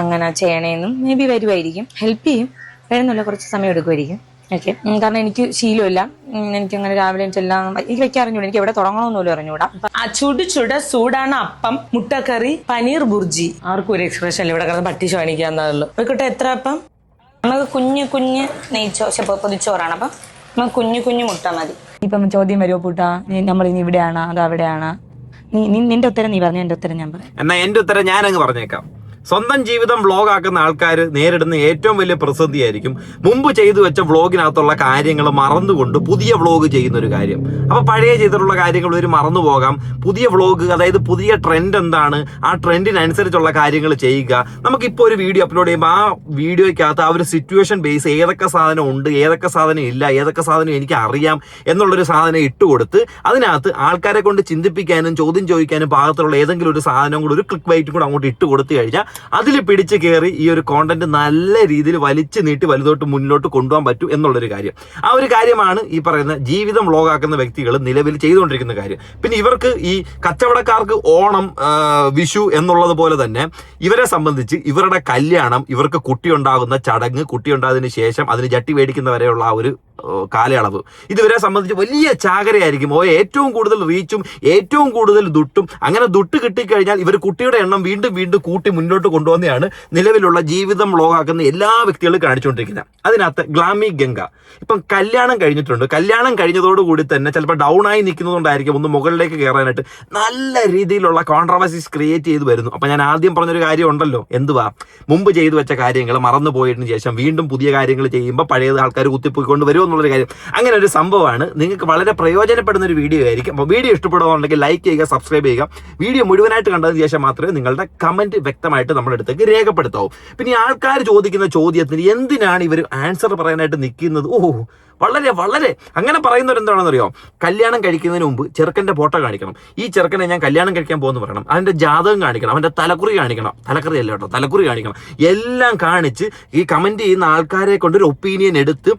അങ്ങനെ ചെയ്യണേന്നും may be വരുമായിരിക്കും. Help ചെയ്യും, വരുന്നില്ല, കുറച്ച് സമയം എടുക്കുമായിരിക്കും. ഓക്കെ, കാരണം എനിക്ക് ശീലമില്ല, എനിക്കങ്ങനെ രാവിലെ എല്ലാം എനിക്ക് വെക്കാൻ അറിഞ്ഞൂടാ, എനിക്ക് എവിടെ തുടങ്ങണമെന്ന് അറിഞ്ഞൂടാ. ചൂടാണ് അപ്പം, മുട്ടക്കറി, പനീർ ബുർജി. ആർക്കും ഒരു എക്സ്പ്രഷൻ ഇവിടെ കിടന്ന് പട്ടി കാണിക്കാന്നുള്ളൂ. പോയിക്കോട്ടെ, എത്ര അപ്പം? നമുക്ക് കുഞ്ഞ് കുഞ്ഞ് പൊതിച്ചോറാണ്, അപ്പം നമുക്ക് കുഞ്ഞു കുഞ്ഞു മുട്ട മതി. ഇപ്പം ചോദ്യം വരുമോ പൂട്ടാ, നമ്മൾ ഇനി ഇവിടെയാണ് അത് അവിടെയാണ്? നിന്റെ ഉത്തരം നീ പറഞ്ഞു, എന്റെ ഉത്തരം ഞാൻ പറയാം. എന്നാ എന്റെ ഉത്തരം ഞാനങ്ങ് പറഞ്ഞേക്കാം. സ്വന്തം ജീവിതം വ്ളോഗ് ആക്കുന്ന ആൾക്കാർ നേരിടുന്ന ഏറ്റവും വലിയ പ്രതിസന്ധിയായിരിക്കും മുമ്പ് ചെയ്തു വെച്ച വ്ളോഗിനകത്തുള്ള കാര്യങ്ങൾ മറന്നുകൊണ്ട് പുതിയ വ്ളോഗ് ചെയ്യുന്ന ഒരു കാര്യം. അപ്പൊ പഴയ ചെയ്തിട്ടുള്ള കാര്യങ്ങൾ ഒരു മറന്നു പോകാം. പുതിയ വ്ളോഗ്, അതായത് പുതിയ ട്രെൻഡ് എന്താണ്, ആ ട്രെൻഡിനനുസരിച്ചുള്ള കാര്യങ്ങൾ ചെയ്യുക. നമുക്കിപ്പോൾ ഒരു വീഡിയോ അപ്ലോഡ് ചെയ്യുമ്പോൾ ആ വീഡിയോയ്ക്കകത്ത് ആ ഒരു സിറ്റുവേഷൻ ബേസ് ഏതൊക്കെ സാധനം ഉണ്ട്, ഏതൊക്കെ സാധനം ഇല്ല, ഏതൊക്കെ സാധനം എനിക്ക് അറിയാം എന്നുള്ളൊരു സാധനം ഇട്ടുകൊടുത്ത് അതിനകത്ത് ആൾക്കാരെ കൊണ്ട് ചിന്തിപ്പിക്കാനും ചോദ്യം ചോദിക്കാനും പാകത്തിലുള്ള ഏതെങ്കിലും ഒരു സാധനം കൂടെ, ഒരു ക്ലിക്ക് ബൈറ്റും കൂടെ അങ്ങോട്ട് ഇട്ട് കൊടുത്തു കഴിഞ്ഞാൽ അതിൽ പിടിച്ച് കയറി ഈ ഒരു കോണ്ടന്റ് നല്ല രീതിയിൽ വലിച്ചു നീട്ടി വലുതോട്ട് മുന്നോട്ട് കൊണ്ടുപോകാൻ പറ്റും എന്നുള്ളൊരു കാര്യം. ആ ഒരു കാര്യമാണ് ഈ പറയുന്ന ജീവിതം വ്ളോഗാക്കുന്ന വ്യക്തികൾ നിലവിൽ ചെയ്തുകൊണ്ടിരിക്കുന്ന കാര്യം. പിന്നെ ഇവർക്ക് ഈ കച്ചവടക്കാർക്ക് ഓണം, വിഷു എന്നുള്ളത് പോലെ തന്നെ ഇവരെ സംബന്ധിച്ച് ഇവരുടെ കല്യാണം, ഇവർക്ക് കുട്ടിയുണ്ടാകുന്ന ചടങ്ങ്, കുട്ടിയുണ്ടായതിനു ശേഷം അതിന് ജട്ടി മേടിക്കുന്നവരെയുള്ള ആ ഒരു കാലയളവ്, ഇതുവരെ സംബന്ധിച്ച് വലിയ ചാകരയായിരിക്കും. ഏറ്റവും കൂടുതൽ റീച്ചും ഏറ്റവും കൂടുതൽ ദുട്ടും. അങ്ങനെ ദുട്ട് കിട്ടിക്കഴിഞ്ഞാൽ ഇവർ കുട്ടിയുടെ എണ്ണം വീണ്ടും വീണ്ടും കൂട്ടി മുന്നോട്ട് കൊണ്ടുവന്നെയാണ് നിലവിലുള്ള ജീവിതം വ്ളോഗാക്കുന്ന എല്ലാ വ്യക്തികളും കാണിച്ചുകൊണ്ടിരിക്കുന്നത്. അതിനകത്ത് ഗ്ലാമി ഗംഗ ഇപ്പം കല്യാണം കഴിഞ്ഞിട്ടുണ്ട്. കല്യാണം കഴിഞ്ഞതോടുകൂടി തന്നെ ചിലപ്പോൾ ഡൗൺ ആയി നിൽക്കുന്നതുകൊണ്ടായിരിക്കും ഒന്ന് മുകളിലേക്ക് കയറാനായിട്ട് നല്ല രീതിയിലുള്ള കോൺട്രവേഴ്സീസ് ക്രിയേറ്റ് ചെയ്ത് വരുന്നു. അപ്പം ഞാൻ ആദ്യം പറഞ്ഞൊരു കാര്യം ഉണ്ടല്ലോ, എന്തുവാ, മുമ്പ് ചെയ്തു വെച്ച കാര്യങ്ങൾ മറന്നു പോയതിനു ശേഷം വീണ്ടും പുതിയ കാര്യങ്ങൾ ചെയ്യുമ്പോൾ പഴയത് ആൾക്കാർ കുത്തിപ്പോയിക്കൊണ്ട് വരും എന്നുള്ളൊരു കാര്യം. അങ്ങനെ ഒരു സംഭവമാണ്. നിങ്ങൾക്ക് വളരെ പ്രയോജനപ്പെടുന്ന ഒരു വീഡിയോ ആയിരിക്കും. അപ്പോൾ വീഡിയോ ഇഷ്ടപ്പെടുകയാണെങ്കിൽ ലൈക്ക് ചെയ്യുക, സബ്സ്ക്രൈബ് ചെയ്യുക. വീഡിയോ മുഴുവനായിട്ട് കണ്ടതിന് ശേഷം മാത്രമേ നിങ്ങളുടെ കമന്റ് വ്യക്തമായിട്ട് നമ്മുടെ അടുത്തേക്ക് രേഖപ്പെടുത്താവൂ. പിന്നെ ആൾക്കാർ ചോദിക്കുന്ന ചോദ്യത്തിന് എന്തിനാണ് ഇവർ ആൻസർ പറയാനായിട്ട് നിൽക്കുന്നത്? വളരെ വളരെ അങ്ങനെ പറയുന്നവരെന്താണെന്നറിയോ, കല്യാണം കഴിക്കുന്നതിന് മുമ്പ് ചെറുക്കൻ്റെ ഫോട്ടോ കാണിക്കണം. ഈ ചെറുക്കനെ ഞാൻ കല്യാണം കഴിക്കാൻ പോകുന്നു പറയണം, അതിൻ്റെ ജാതകം കാണിക്കണം, അവൻ്റെ തലക്കുറി കാണിക്കണം, തലക്കുറി അല്ല കേട്ടോ, തലക്കുറി കാണിക്കണം. എല്ലാം കാണിച്ച് ഈ കമൻറ്റ് ചെയ്യുന്ന ആൾക്കാരെ കൊണ്ടൊരു ഒപ്പീനിയൻ എടുത്ത്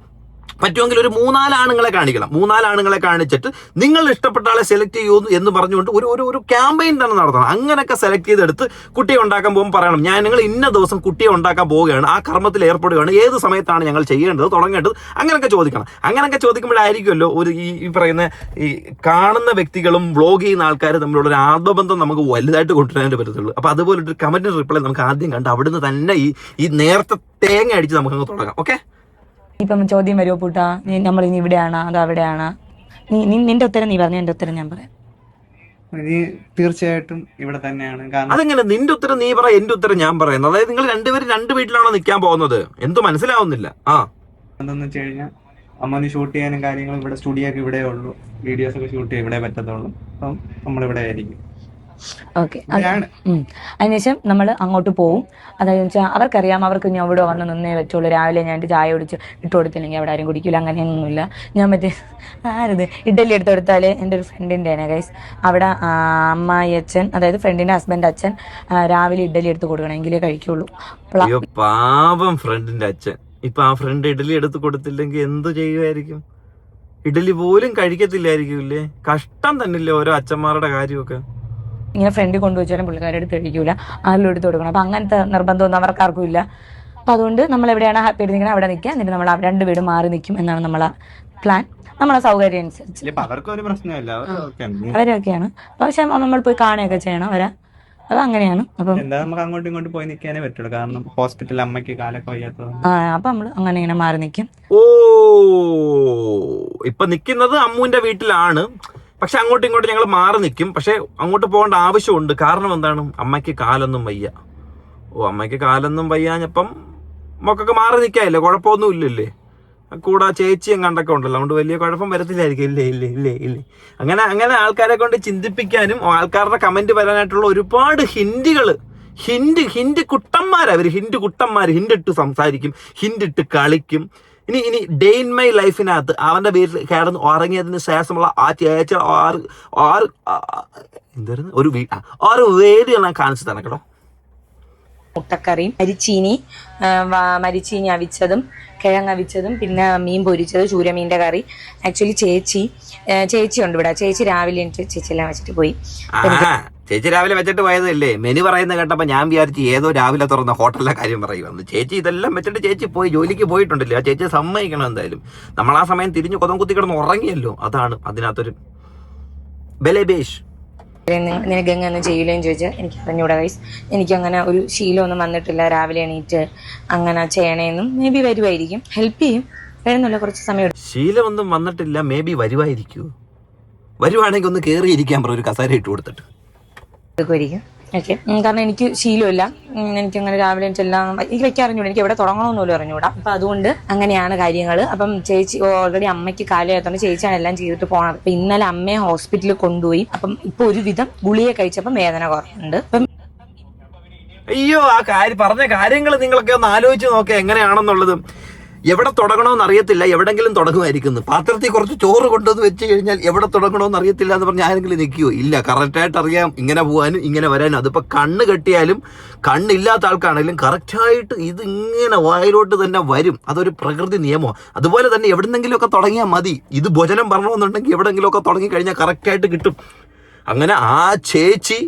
പറ്റുമെങ്കിൽ ഒരു 3-4 ആണുങ്ങളെ കാണിക്കണം. 3-4 ആണുങ്ങളെ കാണിച്ചിട്ട് നിങ്ങൾ ഇഷ്ടപ്പെട്ട ആളെ സെലക്ട് ചെയ്യൂ എന്ന് പറഞ്ഞുകൊണ്ട് ഒരു ക്യാമ്പയിൻ തന്നെ നടത്തണം. അങ്ങനെയൊക്കെ സെലക്ട് ചെയ്തെടുത്ത് കുട്ടിയെ ഉണ്ടാക്കാൻ പോകുമ്പോൾ പറയണം, ഞാൻ നിങ്ങൾ ഇന്ന ദിവസം കുട്ടിയെ ഉണ്ടാക്കാൻ പോവുകയാണ്, ആ കർമ്മത്തിൽ ഏർപ്പെടുകയാണ്, ഏത് സമയത്താണ് ഞങ്ങൾ ചെയ്യേണ്ടത്, തുടങ്ങേണ്ടത്, അങ്ങനെയൊക്കെ ചോദിക്കണം. അങ്ങനെയൊക്കെ ചോദിക്കുമ്പോഴായിരിക്കുമല്ലോ ഈ പറയുന്ന ഈ കാണുന്ന വ്യക്തികളും വ്ളോഗ് ചെയ്യുന്ന ആൾക്കാർ തമ്മിലുള്ള ഒരു ആത്മബന്ധം നമുക്ക് വലുതായിട്ട് കൊണ്ടുവരാനായിട്ട് പറ്റത്തുള്ളൂ. അപ്പോൾ അതുപോലൊരു കമന്റിന് റിപ്ലൈ നമുക്ക് ആദ്യം കണ്ട് അവിടുന്ന് തന്നെ ഈ നേരത്തെ തേങ്ങ അടിച്ച് നമുക്കങ്ങ് തുടങ്ങാം. ഓക്കെ, ഇപ്പം ചോദ്യം വരുമോ പൂട്ടാ, നമ്മൾ ഇനി ഇവിടെയാണ് അത് അവിടെയാണ്? നിന്റെ ഉത്തരം നീ പറഞ്ഞു, എന്റെ ഉത്തരം ഞാൻ പറയാം. തീർച്ചയായിട്ടും ഇവിടെ തന്നെയാണ്. അതെങ്ങനെ നിന്റെ ഉത്തരം നീ പറ, എന്റെ ഉത്തരം ഞാൻ പറയുന്നത്? അതായത് നിങ്ങൾ രണ്ടുപേരും രണ്ട് വീട്ടിലാണോ നിൽക്കാൻ പോകുന്നത്? എന്തു മനസ്സിലാവുന്നില്ല. എന്താന്ന് വെച്ച് കഴിഞ്ഞാൽ അമ്മന് ഷൂട്ട് ചെയ്യാനും കാര്യങ്ങളും ഇവിടെ സ്റ്റുഡിയോ ഒക്കെ ഇവിടെ ഉള്ളൂ, വീഡിയോസ് ഒക്കെ ഷൂട്ട് ചെയ്യാൻ ഇവിടെ പറ്റത്തുള്ളൂ. അപ്പം നമ്മളിവിടെ ആയിരിക്കും. ഓക്കെ, അതിനുശേഷം നമ്മൾ അങ്ങോട്ട് പോവും. അതായത് വെച്ചാൽ അവർക്കറിയാം, അവർക്ക് ഞാൻ ഇവിടെ വന്ന് നിന്നേ പറ്റുള്ളൂ. രാവിലെ ഞാൻ ചായ കുടിച്ച് ഇട്ട് കൊടുത്തില്ലെങ്കിൽ അവിടെ ആരും കുടിക്കില്ല, അങ്ങനെയൊന്നുമില്ല. ഞാൻ ആരത് ഇഡ്ഡലി എടുത്ത് കൊടുത്താൽ എൻ്റെ ഒരു ഫ്രണ്ടിൻ്റെയാണ് ഗൈസ്, അവിടെ അമ്മായി അച്ഛൻ, അതായത് ഫ്രണ്ടിൻ്റെ ഹസ്ബൻഡ് അച്ഛൻ രാവിലെ ഇഡ്ഡലി എടുത്ത് കൊടുക്കണമെങ്കിലേ കഴിക്കുള്ളൂ. പാവം ഫ്രണ്ടിന്റെ അച്ഛൻ. ഇപ്പൊ ആ ഫ്രണ്ട് ഇഡലി എടുത്ത് കൊടുത്തില്ലെങ്കിൽ എന്തു ചെയ്യുമായിരിക്കും? ഇഡലി പോലും കഴിക്കത്തില്ലായിരിക്കും ഇല്ലേ? കഷ്ടം തന്നില്ലേ ഓരോ അച്ഛന്മാരുടെ കാര്യമൊക്കെ. ഇങ്ങനെ ഫ്രണ്ടിൽ കൊണ്ടുവച്ചാലും പുള്ളിക്കാരെടുത്ത് കഴിക്കൂല, ആരെങ്കിലും എടുത്ത് കൊടുക്കണം. അപ്പം അങ്ങനത്തെ നിർബന്ധമൊന്നും അവർക്കാർക്കും ഇല്ല. അപ്പം അതുകൊണ്ട് നമ്മൾ എവിടെയാണ് ഹാപ്പി ആയിട്ട് നിൽക്കുന്നത് അവിടെ നിൽക്കുക, എന്നിട്ട് നമ്മൾ രണ്ട് വീട് മാറി നിൽക്കും എന്നാണ് നമ്മളെ പ്ലാൻ, നമ്മളെ സൗകര്യം അനുസരിച്ച്. അവരൊക്കെയാണ്, പക്ഷെ നമ്മൾ പോയി കാണുകയൊക്കെ ചെയ്യണം അവരെ, അത് അങ്ങനെയാണ്. അപ്പം നമുക്ക് അങ്ങോട്ടും ഇങ്ങോട്ടും പോയി നിൽക്കാനേ പറ്റുള്ളൂ, കാരണം ഹോസ്പിറ്റലിൽ അമ്മയ്ക്ക് കാലൊക്കെ വയ്യാത്തത്. അപ്പം നമ്മൾ അങ്ങനെ ഇങ്ങനെ മാറി നിൽക്കും. ഇപ്പൊ നിൽക്കുന്നത് അമ്മുവിന്റെ വീട്ടിലാണ്, പക്ഷെ അങ്ങോട്ടും ഇങ്ങോട്ടും ഞങ്ങൾ മാറി നിൽക്കും. പക്ഷെ അങ്ങോട്ട് പോകേണ്ട ആവശ്യമുണ്ട്. കാരണം എന്താണ്? അമ്മയ്ക്ക് കാലൊന്നും വയ്യ. അമ്മയ്ക്ക് കാലൊന്നും വയ്യാഞ്ഞപ്പം മക്കൾക്ക് മാറി നിൽക്കാല്ലേ, കുഴപ്പമൊന്നും ഇല്ലല്ലേ. കൂടെ ചേച്ചിയും കണ്ടൊക്കെ ഉണ്ടല്ലോ, അതുകൊണ്ട് വലിയ കുഴപ്പം വരത്തില്ലായിരിക്കും. ഇല്ലേ. അങ്ങനെ ആൾക്കാരെ കൊണ്ട് ചിന്തിപ്പിക്കാനും ആൾക്കാരുടെ കമന്റ് വരാനായിട്ടുള്ള ഒരുപാട് ഹിന്റ് കുട്ടന്മാരവര്, ഹിന്ദിട്ട് സംസാരിക്കും, ഹിന്ദിട്ട് കളിക്കും. ഇനി ഡേ ഇൻ മൈ ലൈഫിനകത്ത് അവന്റെ വീട്ടിൽ കിടന്ന് ഉറങ്ങിയതിന് ശേഷമുള്ള ആ ചേച്ചി എന്തായിരുന്നു ഒരു വീഡിയോ ഞാൻ കാണിച്ചു തന്നെ കേട്ടോ. മുട്ടക്കറിയും മരിച്ചീനി അവിച്ചതും കിഴങ്ങ് അവിച്ചതും പിന്നെ മീൻ പൊരിച്ചത്, ചൂരമീൻ്റെ കറി. ആക്ച്വലി ചേച്ചി ഉണ്ട് ഇവിടെ. ചേച്ചി രാവിലെ ചേച്ചി എല്ലാം വെച്ചിട്ട് പോയി. ചേച്ചി രാവിലെ വെച്ചിട്ട് പോയതല്ലേ, മെനു പറയുന്നത് കേട്ടപ്പോൾ ഞാൻ വിചാരിച്ച് ഏതോ രാവിലെ തുറന്ന ഹോട്ടലിലെ കാര്യം പറയുവാന്ന്. ചേച്ചി ഇതെല്ലാം വെച്ചിട്ട് ചേച്ചി പോയി ജോലിക്ക് പോയിട്ടുണ്ടല്ലോ, ആ ചേച്ചി സമ്മതിക്കണം എന്തായാലും. നമ്മൾ ആ സമയം തിരിഞ്ഞു കൊതം കുത്തി കിടന്ന് ഉറങ്ങിയല്ലോ, അതാണ് അതിനകത്തൊരു ബലേബേഷ്. നിനക്ക് എങ്ങനെ ചെയ്യില്ലേന്ന് ചോദിച്ചാൽ എനിക്ക് അറിഞ്ഞൂടാ ഗൈസ്. എനിക്കങ്ങനെ ഒരു ശീലമൊന്നും വന്നിട്ടില്ല രാവിലെ എണീറ്റ് അങ്ങനെ ചെയ്യണേന്നും. മേ ബി വരുമായിരിക്കും, ഹെൽപ്പ് ചെയ്യും, വേണമെന്നുള്ള കുറച്ച് സമയം എടുക്കും. ശീലമൊന്നും വന്നിട്ടില്ല, മേ ബി വരുമായിരിക്കൂ. വരുവാണെങ്കിൽ ഒന്ന് കയറിയിരിക്കാൻ പറ, ഒരു കസേര ഇട്ട് കൊടുത്തിട്ട് എടുക്കുമായിരിക്കും. ഓക്കെ, കാരണം എനിക്ക് ശീലമില്ല, എനിക്കങ്ങനെ രാവിലെ എല്ലാം എനിക്ക് വെക്കാൻ അറിഞ്ഞൂടാ, എനിക്ക് എവിടെ തുടങ്ങണമെന്ന് പോലും അറിഞ്ഞൂടാ. അപ്പം അതുകൊണ്ട് അങ്ങനെയാണ് കാര്യങ്ങൾ. അപ്പം ചേച്ചി ഓൾറെഡി അമ്മയ്ക്ക് കാലമായതുകൊണ്ട് ചേച്ചിയാണ് എല്ലാം ചെയ്തിട്ട് പോണത്. അപ്പം ഇന്നലെ അമ്മയെ ഹോസ്പിറ്റലിൽ കൊണ്ടുപോയി. അപ്പം ഇപ്പൊ ഒരുവിധം ഗുളിക കഴിച്ചപ്പം വേദന കുറവുണ്ട്. അപ്പം അയ്യോ, ആ പറഞ്ഞ കാര്യങ്ങൾ നിങ്ങളൊക്കെ ഒന്ന് ആലോചിച്ച് നോക്കുക എങ്ങനെയാണെന്നുള്ളത്. എവിടെ തുടങ്ങണമെന്ന് അറിയത്തില്ല, എവിടെങ്കിലും തുടങ്ങുമായിരിക്കുന്നു. പാത്രത്തിൽ കുറച്ച് ചോറ് കൊണ്ടുവന്ന് വെച്ച് കഴിഞ്ഞാൽ എവിടെ തുടങ്ങണമെന്ന് അറിയത്തില്ല എന്ന് പറഞ്ഞാൽ ആരെങ്കിലും നിൽക്കുമോ? ഇല്ല, കറക്റ്റായിട്ട് അറിയാം ഇങ്ങനെ പോകാനും ഇങ്ങനെ വരാനും. അതിപ്പോൾ കണ്ണ് കെട്ടിയാലും കണ്ണില്ലാത്ത ആൾക്കാണെങ്കിലും കറക്റ്റായിട്ട് ഇത് ഇങ്ങനെ വായിലോട്ട് തന്നെ വരും. അതൊരു പ്രകൃതി നിയമമാണ്. അതുപോലെ തന്നെ എവിടെന്നെങ്കിലുമൊക്കെ തുടങ്ങിയാൽ മതി. ഇത് ഭോജനം പറഞ്ഞണമെന്നുണ്ടെങ്കിൽ എവിടെയെങ്കിലുമൊക്കെ തുടങ്ങി കഴിഞ്ഞാൽ കറക്റ്റായിട്ട് കിട്ടും. അങ്ങനെ ആ ചേച്ചി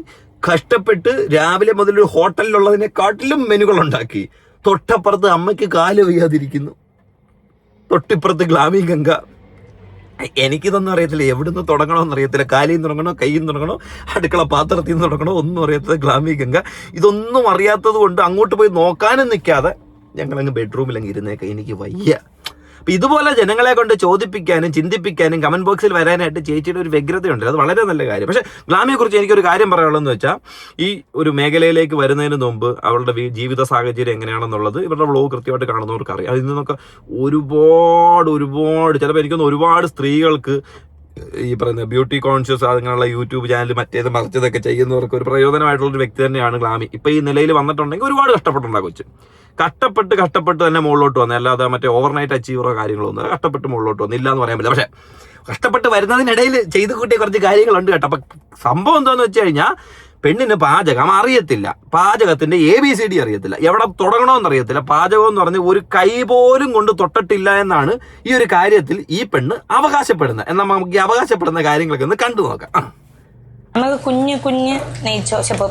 കഷ്ടപ്പെട്ട് രാവിലെ മുതൽ ഒരു ഹോട്ടലിലുള്ളതിനെക്കാട്ടിലും മെനുകൾ ഉണ്ടാക്കി. തൊട്ടപ്പുറത്ത് അമ്മയ്ക്ക് കാല് വയ്യാതിരിക്കുന്നു, തൊട്ടിപ്പുറത്ത് ഗ്ലാമി ഗംഗ. എനിക്കിതൊന്നും അറിയത്തില്ല, എവിടുന്ന് തുടങ്ങണമെന്ന് അറിയത്തില്ല. കാലിൽ നിന്ന് തുടങ്ങണോ, കയ്യിൽ നിന്ന് തുടങ്ങണോ, അടുക്കള പാത്രത്തിൽ നിന്ന് തുടങ്ങണോ, ഒന്നും അറിയാത്തത് ഗ്ലാമി ഗംഗ. ഇതൊന്നും അറിയാത്തത് കൊണ്ട് അങ്ങോട്ട് പോയി നോക്കാനും നിൽക്കാതെ ഞങ്ങളങ്ങ് ബെഡ്റൂമിലങ്ങ് ഇരുന്നേക്കാം, എനിക്ക് വയ്യ. അപ്പം ഇതുപോലെ ജനങ്ങളെ കൊണ്ട് ചോദിപ്പിക്കാനും ചിന്തിപ്പിക്കാനും കമന്റ് ബോക്സിൽ വരാനായിട്ട് ചേച്ചിയുടെ ഒരു വ്യഗ്രതയുണ്ട്. അത് വളരെ നല്ല കാര്യം. പക്ഷേ ഗ്ലാമിയെക്കുറിച്ച് എനിക്കൊരു കാര്യം പറയാനുള്ളതെന്ന് വെച്ചാൽ, ഈ ഒരു മേഖലയിലേക്ക് വരുന്നതിന് മുമ്പ് അവളുടെ ജീവിത സാഹചര്യം എങ്ങനെയാണെന്നുള്ളത് ഇവരുടെ വ്ലോഗ് കൃത്യമായിട്ട് കാണുന്നവർക്ക് അറിയാം. അതിൽ നിന്നൊക്കെ ഒരുപാട് ചിലപ്പോൾ എനിക്കൊന്ന് ഒരുപാട് സ്ത്രീകൾക്ക് ഈ പറയുന്ന ബ്യൂട്ടി കോൺഷ്യസ് അങ്ങനെയുള്ള യൂട്യൂബ് ചാനൽ മറ്റേത് മറിച്ചതൊക്കെ ചെയ്യുന്നവർക്ക് ഒരു പ്രയോജനമായിട്ടുള്ളൊരു വ്യക്തി തന്നെയാണ് ഗ്ലാമി. ഇപ്പം ഈ നിലയിൽ വന്നിട്ടുണ്ടെങ്കിൽ ഒരുപാട് കഷ്ടപ്പെട്ടുണ്ടാകും കൊച്ച്. കഷ്ടപ്പെട്ട് തന്നെ മുകളിലോട്ട് വന്നു, അല്ലാതെ മറ്റേ ഓവർനൈറ്റ് അച്ചീവറോ കാര്യങ്ങളോ ഒന്നും കഷ്ടപ്പെട്ട് മുകളിലോട്ട് വന്നു ഇല്ല എന്ന് പറയാൻ പറ്റില്ല. പക്ഷേ കഷ്ടപ്പെട്ട് വരുന്നതിനിടയിൽ ചെയ്ത് കൂട്ടിയ കുറച്ച് കാര്യങ്ങളുണ്ട് കേട്ടോ. അപ്പം സംഭവം എന്താണെന്ന് വെച്ച് കഴിഞ്ഞാൽ, പെണ്ണിന് പാചകം അറിയത്തില്ല, പാചകത്തിന്റെ ABCD അറിയത്തില്ല, എവിടെ തുടങ്ങണമെന്ന് അറിയത്തില്ല. പാചകം എന്ന് പറഞ്ഞ് ഒരു കൈ പോലും കൊണ്ട് തൊട്ടിട്ടില്ല എന്നാണ് ഈ ഒരു കാര്യത്തിൽ ഈ പെണ്ണ് അവകാശപ്പെടുന്നത്. എന്നാൽ നമുക്ക് ഈ അവകാശപ്പെടുന്ന കാര്യങ്ങളൊക്കെ ഒന്ന് കണ്ടു നോക്കാം. നമുക്ക് കുഞ്ഞു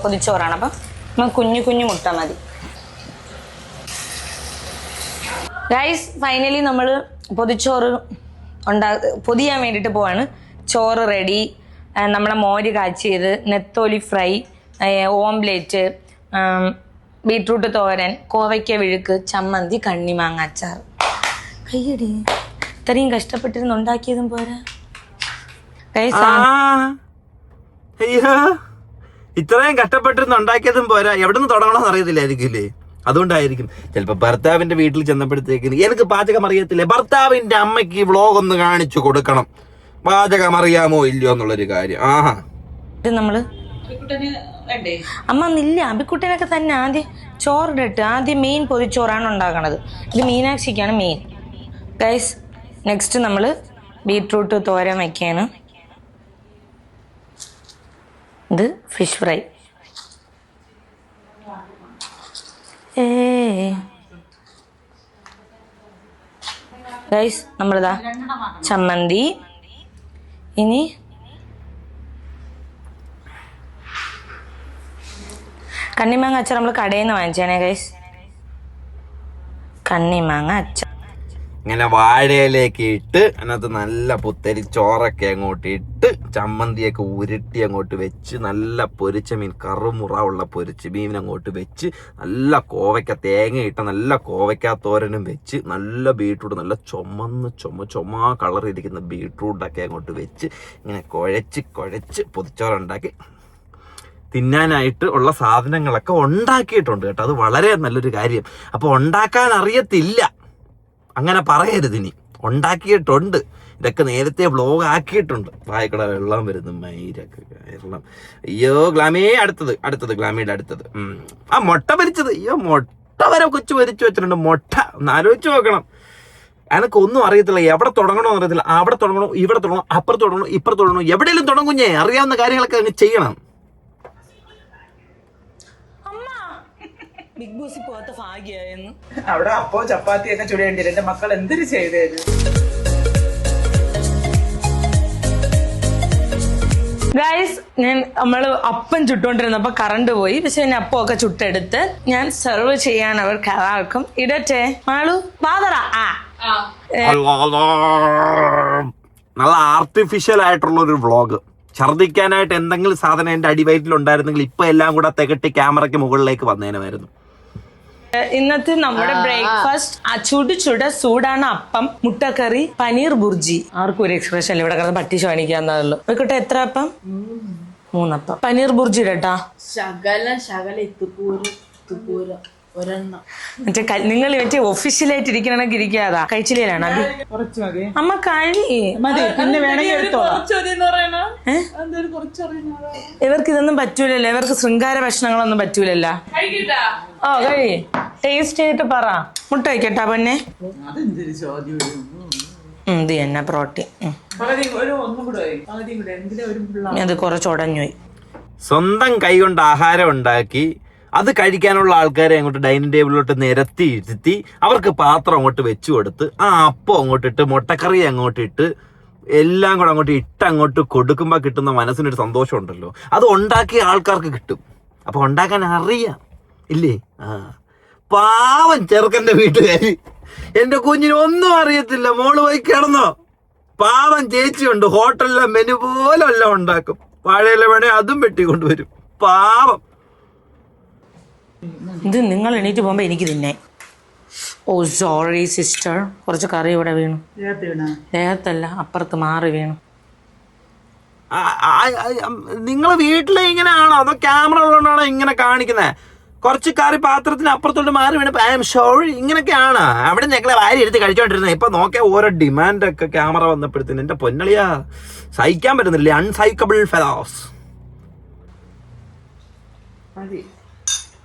പൊതിച്ചോറാണ്. അപ്പം നമുക്ക് കുഞ്ഞു മുട്ട മതി ഗൈസ്. ഫൈനലി നമ്മൾ പൊതിച്ചോറ് പൊതിയാൻ വേണ്ടിയിട്ട് പോവാണ്. ചോറ് റെഡി, നമ്മളെ മോര് കാച്ചിയത്, നെത്തോലി ഫ്രൈ, ഓംലെറ്റ്, ബീട്രൂട്ട് തോരൻ, കോവയ്ക്ക വിഴുക്ക്, ചമ്മന്തി, കണ്ണിമാങ്ങ അച്ചാർ. കയ്യടി, ഇത്രയും കഷ്ടപ്പെട്ടിരുന്ന് ഉണ്ടാക്കിയതും പോരാ അയ്യോ, ഇത്രയും കഷ്ടപ്പെട്ടിരുന്ന് ഉണ്ടാക്കിയതും പോരാ, എവിടെ നിന്ന് തുടങ്ങണമെന്ന് അറിയത്തില്ലായിരിക്കില്ലേ? അതുകൊണ്ടായിരിക്കും ചിലപ്പോൾ ഭർത്താവിന്റെ വീട്ടിൽ ചെന്നപ്പോഴത്തേക്കിന് എനിക്ക് പാചകം അറിയത്തില്ല, ഭർത്താവിന്റെ അമ്മയ്ക്ക് വ്ലോഗ് ഒന്ന് കാണിച്ചു കൊടുക്കണം, പാചകം അറിയാമോ ഇല്ലയോ എന്നുള്ളൊരു കാര്യം. ആഹാ, നമ്മള് അമ്മ ഇല്ല, അബിക്കുട്ടനൊക്കെ തന്നെ ആദ്യം ചോറിട്ട് ആദ്യം മെയിൻ പൊതിച്ചോറാണ് ഉണ്ടാക്കണത്. ഇത് മീനാക്ഷിക്കാണ് മെയിൻ ഗൈസ്. നെക്സ്റ്റ് നമ്മള് ബീട്രൂട്ട് തോരൻ വയ്ക്കാണ്. ഇത് ഫിഷ് ഫ്രൈ. ഗൈസ് നമ്മളിതാ ചമ്മന്തി. ഇനി കണ്ണിമാങ്ങ അച്ചാർ നമ്മൾ കടയിൽ നിന്ന് വാങ്ങിച്ചാണേ ഗൈസ്. കണ്ണിമാങ്ങ അച്ചാർ ഇങ്ങനെ വാഴയിലേക്ക് ഇട്ട് അതിനകത്ത് നല്ല പുത്തരി ചോറൊക്കെ അങ്ങോട്ട് ഇട്ട് ചമ്മന്തിയൊക്കെ ഉരുട്ടി അങ്ങോട്ട് വെച്ച് നല്ല പൊരിച്ച മീൻ കറുമുറ പൊരിച്ച് മീൻ അങ്ങോട്ട് വെച്ച് നല്ല കോവയ്ക്ക തേങ്ങ ഇട്ട നല്ല കോവയ്ക്ക തോരനും വെച്ച് നല്ല ബീട്രൂട്ട് നല്ല ചുമ കളർ ഇരിക്കുന്ന ബീട്രൂട്ടൊക്കെ അങ്ങോട്ട് വെച്ച് ഇങ്ങനെ കുഴച്ച് പൊതിച്ചോറുണ്ടാക്കി തിന്നാനായിട്ട് ഉള്ള സാധനങ്ങളൊക്കെ ഉണ്ടാക്കിയിട്ടുണ്ട് കേട്ടോ. അത് വളരെ നല്ലൊരു കാര്യം. അപ്പോൾ ഉണ്ടാക്കാൻ അറിയത്തില്ല അങ്ങനെ പറയരുത്, ഇനി ഉണ്ടാക്കിയിട്ടുണ്ട്. ഇതൊക്കെ നേരത്തെ വ്ലോഗ് ആക്കിയിട്ടുണ്ട്. വായക്കട വെള്ളം വരുന്നു, മയിരൊക്കെ വെള്ളം. അയ്യോ ഗ്ലാമി, അടുത്തത് ഗ്ലാമിയുടെ അടുത്തത് ആ മുട്ട പൊരിച്ചത്. അയ്യോ മുട്ട വരെ കൊച്ചു പൊരിച്ചു വെച്ചിട്ടുണ്ട്. മുട്ട ഒന്ന് ആലോചിച്ച് നോക്കണം. എനക്കൊന്നും അറിയത്തില്ല, എവിടെ തുടങ്ങണമെന്ന് അറിയത്തില്ല. അവിടെ തുടങ്ങണോ, ഇവിടെ തുടങ്ങണോ, അപ്പുറത്ത് തുടങ്ങണോ, ഇപ്പുറത്ത് തുടങ്ങണോ, എവിടെയെങ്കിലും തുടങ്ങുഞ്ഞേ. അറിയാവുന്ന കാര്യങ്ങളൊക്കെ അങ്ങ് ചെയ്യണം. ബിഗ് ബോസിൽ പോകാത്ത ഭാഗ്യായിരുന്നു. അവിടെ അപ്പോ ചപ്പാത്തി ഒക്കെ ചുടേണ്ടി എന്റെ മക്കൾ എന്തൊരു ചെയ്തേന്. ഗൈസ്, നമ്മള് അപ്പം ചുട്ടോണ്ടിരുന്നപ്പോ കറണ്ട് പോയി. പക്ഷെ ഞാൻ അപ്പമൊക്കെ ചുട്ടെടുത്ത് ഞാൻ സെർവ് ചെയ്യാൻ അവർക്ക് എല്ലാവർക്കും ഇടട്ടെ. മാളു വാതറ. നല്ല ആർട്ടിഫിഷ്യൽ ആയിട്ടുള്ള ഒരു വ്ളോഗ്. ഛർദ്ദിക്കാനായിട്ട് എന്തെങ്കിലും സാധനം എന്റെ അടിവയറ്റിൽ ഉണ്ടായിരുന്നെങ്കിൽ ഇപ്പൊ എല്ലാം കൂടെ തികട്ടി ക്യാമറയ്ക്ക് മുകളിലേക്ക് വന്നേനമായിരുന്നു. ഇന്നത്തെ നമ്മുടെ ബ്രേക്ക്ഫാസ്റ്റ് ചൂടാണ് അപ്പം, മുട്ടക്കറി, പനീർ ബുർജി. ആർക്കും ഒരു എക്സ്പ്രഷൻ ഇവിടെ കിടന്ന് പട്ടിശ കാണിക്കാന്നുള്ളൂ. നോക്കട്ടെ, എത്ര അപ്പം? 3 അപ്പം. പനീർ ബുർജി ഇടട്ടാ. മറ്റേ നിങ്ങൾ മറ്റേ ഒഫീഷ്യലായിട്ട് ഇരിക്കണമെങ്കിൽ ഇരിക്കാതാ. കഴിച്ചില്ലാണ് അത് അമ്മ കഴി. പിന്നെ വേണമെങ്കിൽ എടുത്തോളാം. ഇവർക്ക് ഇതൊന്നും പറ്റൂലല്ലോ. ഇവർക്ക് ശൃംഗാര ഭക്ഷണങ്ങളൊന്നും പറ്റൂലല്ലോ. ഓ കഴി, ടേസ്റ്റ് ചെയ്തിട്ട് പറ. മുട്ട വയ്ക്കട്ടാ പൊന്നെ. ഇത് തന്നെ പ്രോട്ടീൻ. അത് കുറച്ച് ഉടഞ്ഞുപോയി. സ്വന്തം കൈ കൊണ്ട് ആഹാരം ഉണ്ടാക്കി അത് കഴിക്കാനുള്ള ആൾക്കാരെ അങ്ങോട്ട് ഡൈനിങ് ടേബിളിലോട്ട് നിരത്തി ഇരുത്തി അവർക്ക് പാത്രം അങ്ങോട്ട് വെച്ചു കൊടുത്ത് ആ അപ്പം അങ്ങോട്ടിട്ട് മുട്ടക്കറി അങ്ങോട്ടിട്ട് എല്ലാം കൂടെ അങ്ങോട്ട് കൊടുക്കുമ്പോൾ കിട്ടുന്ന മനസ്സിനൊരു സന്തോഷം ഉണ്ടല്ലോ. അത് ഉണ്ടാക്കിയ ആൾക്കാർക്ക് കിട്ടും. അപ്പൊ ഉണ്ടാക്കാൻ അറിയാം ഇല്ലേ? പാവം ചെറുക്കന്റെ വീട്ടുകാര്. എന്റെ കുഞ്ഞിന് ഒന്നും അറിയത്തില്ല. മോള് പോയി കിടന്നോ. പാവം ചേച്ചിയുണ്ട്, ഹോട്ടലിലെ മെനു പോലെ എല്ലാം ഉണ്ടാക്കും. വാഴയില വേണേ അതും വെട്ടിക്കൊണ്ടുവരും. പാവം. ഇത് നിങ്ങൾ എണീറ്റ് പോകുമ്പോ എനിക്ക് തിന്നെ. ഓ സോറി സിസ്റ്റർ, കുറച്ച് കറി ഇവിടെ വീണു. ദേഹത്തല്ല, അപ്പുറത്ത് മാറി വീണു. നിങ്ങൾ വീട്ടിലെ ഇങ്ങനെയാണോ അതോ ക്യാമറ ഉള്ളതുകൊണ്ടാണോ ഇങ്ങനെ കാണിക്കുന്നത്? കുറച്ച് കറി പാത്രത്തിന് അപ്പുറത്തോട്ട് മാറി വീണ് ഐ എം സോറി ഇങ്ങനെയൊക്കെയാണ്. അവിടെ ഞങ്ങളെ വാരി എടുത്ത് കഴിച്ചോണ്ടിരുന്നത്. ഇപ്പൊ നോക്കിയാൽ ഓരോ ഡിമാൻഡൊക്കെ ക്യാമറ വന്നപ്പോഴത്തേന് എന്റെ പൊന്നളിയാ സഹിക്കാൻ പറ്റുന്നില്ല. അൺസൈക്കബിൾ ഫെലോസ്.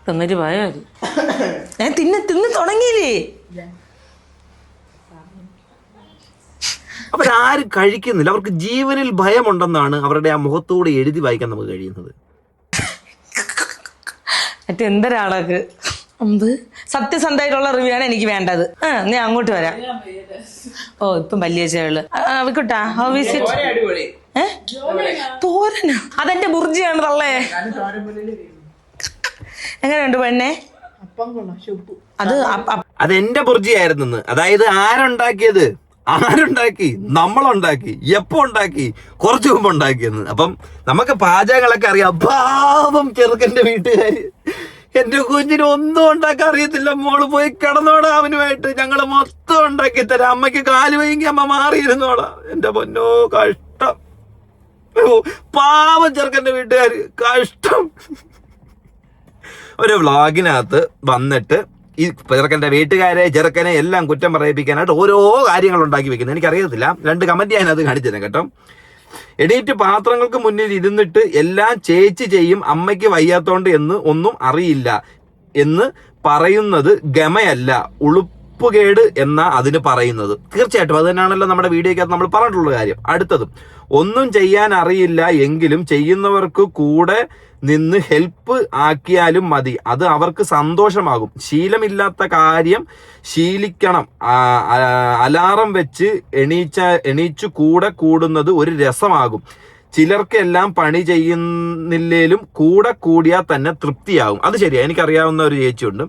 തിന്നിട്ട് പോയാ മതി. ഞാൻ തിന്ന് തുടങ്ങിയില്ലേ? അവരാരും കഴിക്കുന്നില്ല. അവർക്ക് ജീവനിൽ ഭയമുണ്ടെന്നാണ് അവരുടെ ആ മുഖത്തോടെ എഴുതി വായിക്കാൻ നമുക്ക് കഴിയുന്നത്. മറ്റേ എന്തൊരാളൊക്കെ സത്യസന്ധമായിട്ടുള്ള റിവ്യൂ ആണ് എനിക്ക് വേണ്ടത്. ഞാൻ അങ്ങോട്ട് വരാം. ഓ ഇപ്പം വലിയ ചേള് വിക്കട്ടാ. തോരന അതെന്റെ ബുർജിയാണ് തള്ളേ. എങ്ങനെയുണ്ട് പെണ്ണെ? അത് എന്റെ ബുർജിയായിരുന്നു. അതായത് ആരുണ്ടാക്കിയത്? നമ്മളുണ്ടാക്കി. എപ്പോ ഉണ്ടാക്കി? കുറച്ചു മുമ്പ് ഉണ്ടാക്കിയെന്ന്. അപ്പം നമുക്ക് പാചകങ്ങളൊക്കെ അറിയാം. പാവം ചെറുക്കന്റെ വീട്ടുകാര്. എന്റെ കുഞ്ഞിന് ഒന്നും ഉണ്ടാക്കാൻ അറിയത്തില്ല. മോള് പോയി കിടന്നോടാ, അവനുമായിട്ട് ഞങ്ങള് മൊത്തം ഉണ്ടാക്കി തരാം. അമ്മയ്ക്ക് കാല് വൈകി അമ്മ മാറിയിരുന്നോടാ. എന്റെ പൊന്നോ കഷ്ടം. പാവം ചെറുക്കന്റെ വീട്ടുകാര് കഷ്ടം. ഒരു വ്ളോഗിനകത്ത് വന്നിട്ട് ഈ ചെറുക്കൻ്റെ വീട്ടുകാരെ ചെറുക്കനെ എല്ലാം കുറ്റം പറയിപ്പിക്കാനായിട്ട് ഓരോ കാര്യങ്ങൾ ഉണ്ടാക്കി വെക്കുന്നത്. എനിക്കറിയത്തില്ല. 2 കമന്റ് ഞാനത് കാണിച്ചു കേട്ടോ. എണീറ്റ് പാത്രങ്ങൾക്ക് മുന്നിൽ ഇരുന്നിട്ട് എല്ലാം ചേച്ചി ചെയ്യും, അമ്മയ്ക്ക് വയ്യാത്തോണ്ട് എന്ന് ഒന്നും അറിയില്ല എന്ന് പറയുന്നത് ഗമയല്ല, ഉളുപ്പുകേട് എന്നാ അതിന് പറയുന്നത്. തീർച്ചയായിട്ടും അത് തന്നെയാണല്ലോ നമ്മുടെ വീഡിയോക്കകത്ത് നമ്മൾ പറഞ്ഞിട്ടുള്ള കാര്യം. അടുത്തതും ഒന്നും ചെയ്യാൻ അറിയില്ല എങ്കിലും ചെയ്യുന്നവർക്ക് കൂടെ നിന്ന് ഹെൽപ്പ് ആക്കിയാലും മതി, അത് അവർക്ക് സന്തോഷമാകും. ശീലമില്ലാത്ത കാര്യം ശീലിക്കണം. അലാറം വെച്ച് എണീച്ചു കൂടെ കൂടുന്നത് ഒരു രസമാകും. ചിലർക്കെല്ലാം പണി ചെയ്യുന്നില്ലേലും കൂടെ കൂടിയാൽ തന്നെ തൃപ്തിയാകും. അത് ശരിയാ. എനിക്കറിയാവുന്ന ഒരു ചേച്ചിയുണ്ട്.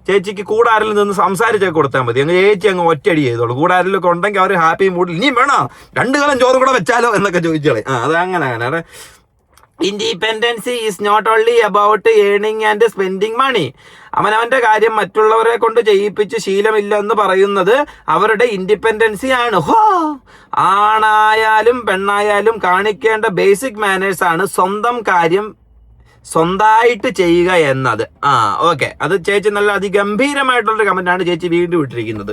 ചേച്ചിക്ക് കൂടെ ആരെങ്കിലും നിന്ന് സംസാരിച്ചൊക്കെ കൊടുത്താൽ മതി. അങ്ങ് ചേച്ചി അങ്ങ് ഒറ്റയടി ചെയ്തോളൂ. കൂടെ ആരെങ്കിലും ഉണ്ടെങ്കിൽ അവർ ഹാപ്പി മൂഡിൽ ഇനിയും വേണോ 2 കലം ചോറും കൂടെ വെച്ചാലോ എന്നൊക്കെ ചോദിച്ചോളെ. അത് അങ്ങനെ. Independency is not only about earning and spending money. അവനവന്റെ കാര്യം മറ്റുള്ളവരെ കൊണ്ട് ചെയ്യിപ്പിച്ച് ശീലമില്ല എന്ന് പറയുന്നത് അവരുടെ ഇൻഡിപെൻഡൻസി ആണ്. ഹോ, ആണായാലും പെണ്ണായാലും കാണിക്കേണ്ട ബേസിക് മാനേഴ്സ് ആണ് സ്വന്തം കാര്യം സ്വന്തമായിട്ട് ചെയ്യുക എന്നത്. ഓക്കെ, അത് ചേച്ചി നല്ല അതിഗംഭീരമായിട്ടുള്ളൊരു കമന്റാണ് ചേച്ചി വീണ്ടും ഇട്ടിരിക്കുന്നത്.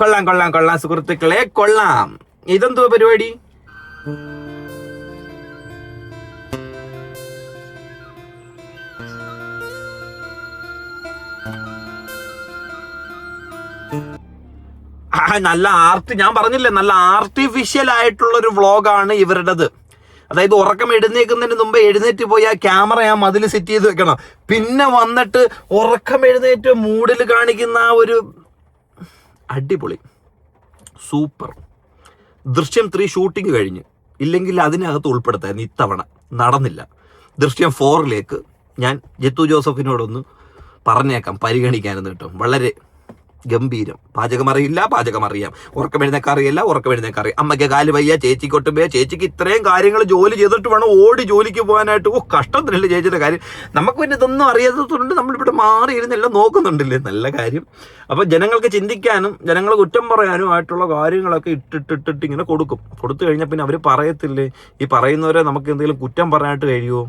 കൊള്ളാം സുഹൃത്തുക്കളെ, കൊള്ളാം. ഇതെന്തോ പരിപാടി? നല്ല ഞാൻ പറഞ്ഞില്ലേ, നല്ല ആർട്ടിഫിഷ്യൽ ആയിട്ടുള്ളൊരു വ്ളോഗാണ് ഇവരുടേത്. അതായത് ഉറക്കം എഴുന്നേക്കുന്നതിന് മുമ്പ് എഴുന്നേറ്റ് പോയി ആ ക്യാമറ ഞാൻ മതിൽ സെറ്റ് ചെയ്ത് വെക്കണം. പിന്നെ വന്നിട്ട് ഉറക്കം എഴുന്നേറ്റ് മൂഡിൽ കാണിക്കുന്ന ആ ഒരു അടിപൊളി സൂപ്പർ. ദൃശ്യം 3 ഷൂട്ടിങ് കഴിഞ്ഞ് ഇല്ലെങ്കിൽ അതിനകത്ത് ഉൾപ്പെടുത്തായിരുന്നു. ഇത്തവണ നടന്നില്ല. ദൃശ്യം 4ലേക്ക് ഞാൻ ജിത്തു ജോസഫിനോടൊന്ന് പറഞ്ഞേക്കാം പരിഗണിക്കാനെന്ന് കേട്ടോ. വളരെ ഗംഭീരം. പാചകം അറിയില്ല, പാചകം അറിയാം. ഉറക്കമെഴുന്നേക്ക് അറിയില്ല, ഉറക്കമെഴുന്നേക്ക് അറിയാം. അമ്മയ്ക്ക് കാല് വയ്യ, ചേച്ചിക്ക് ഒട്ടും വയ്യ. ചേച്ചിക്ക് ഇത്രയും കാര്യങ്ങൾ ജോലി ചെയ്തിട്ട് വേണം ഓടി ജോലിക്ക് പോകാനായിട്ട്. കഷ്ടത്തിനല്ലേ ചേച്ചിയുടെ കാര്യം. നമുക്ക് പിന്നെ ഇതൊന്നും അറിയാത്തതുകൊണ്ട് നമ്മളിവിടെ മാറിയിരുന്നെല്ലാം നോക്കുന്നുണ്ടല്ലേ. നല്ല കാര്യം. അപ്പോൾ ജനങ്ങൾക്ക് ചിന്തിക്കാനും ജനങ്ങൾ കുറ്റം പറയാനും ആയിട്ടുള്ള കാര്യങ്ങളൊക്കെ ഇട്ടിട്ടിട്ട് ഇങ്ങനെ കൊടുത്തു കഴിഞ്ഞാൽ പിന്നെ അവർ പറയത്തില്ലേ. ഈ പറയുന്നവരെ നമുക്ക് എന്തെങ്കിലും കുറ്റം പറയാനായിട്ട് കഴിയുമോ?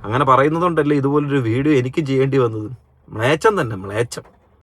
അങ്ങനെ പറയുന്നതുകൊണ്ടല്ലേ ഇതുപോലൊരു വീഡിയോ എനിക്ക് ചെയ്യേണ്ടി വന്നത്. മ്ലേച്ഛം തന്നെ, മ്ലേച്ഛം.